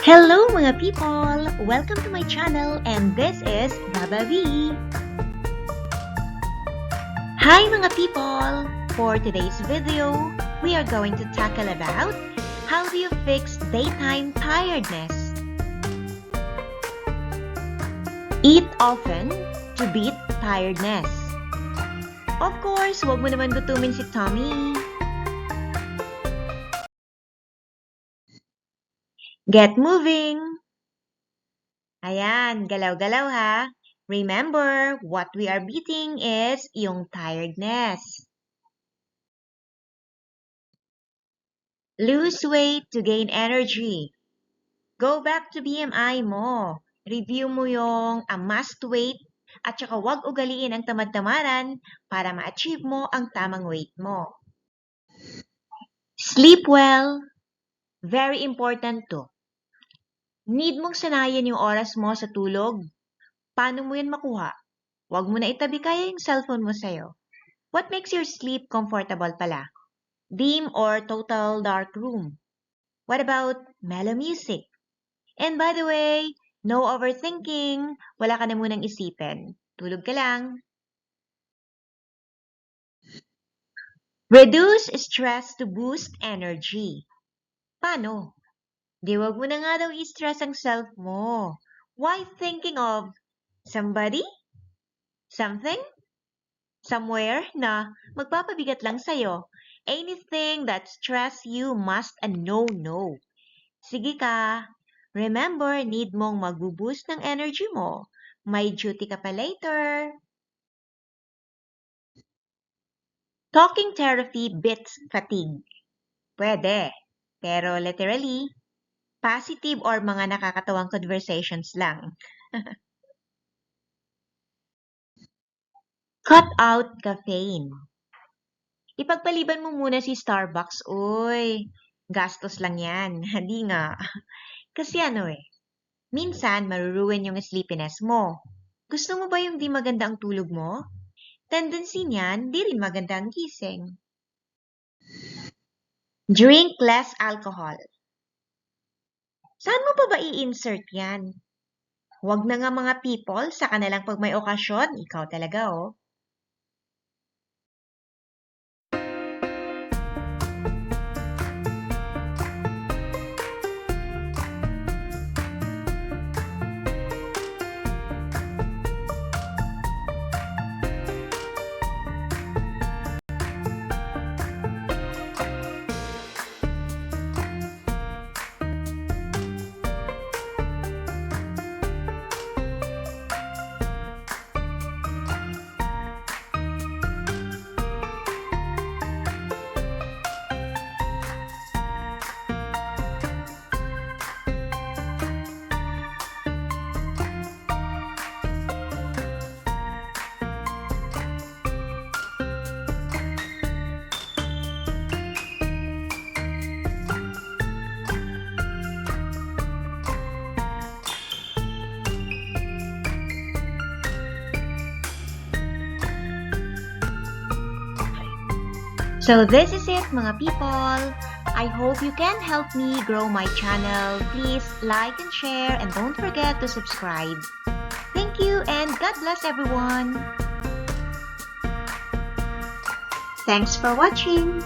Hello mga people! Welcome to my channel and this is Baba V. Hi mga people! For today's video, we are going to tackle about how do you fix daytime tiredness? Eat often to beat tiredness. Of course, huwag mo naman gutumin si Tommy. Get moving! Ayan, galaw-galaw ha. Remember, what we are beating is yung tiredness. Lose weight to gain energy. Go back to BMI mo. Review mo yung must weight at saka huwag ugaliin ang tamad-tamaran para ma-achieve mo ang tamang weight mo. Sleep well. Very important to. Need mong sanayin yung oras mo sa tulog. Paano mo yan makuha? Huwag mo na itabi kaya yung cellphone mo sa'yo. What makes your sleep comfortable pala? Dim or total dark room? What about mellow music? And by the way, no overthinking. Wala ka na munang isipin. Tulog ka lang. Reduce stress to boost energy. Paano? Di wag mo na nga daw i-stress ang self mo. Why thinking of somebody? Something? Somewhere na magpapabigat lang sa'yo. Anything that stress you must and no. Sige ka. Remember, need mong mag-boost ng energy mo. May duty ka pa later. Talking therapy beats fatigue. Pwede. Pero literally, positive or mga nakakatawang conversations lang. Cut out caffeine. Ipagpaliban mo muna si Starbucks. Uy, gastos lang yan. Hindi nga. Kasi minsan maruruin yung sleepiness mo. Gusto mo ba yung di maganda ang tulog mo? Tendency niyan, di rin maganda ang gising. Drink less alcohol. Saan mo pa ba i-insert yan? Huwag na nga mga people, saka na lang pag may okasyon, ikaw talaga So this is it mga people. I hope you can help me grow my channel. Please like and share and don't forget to subscribe. Thank you and God bless everyone. Thanks for watching.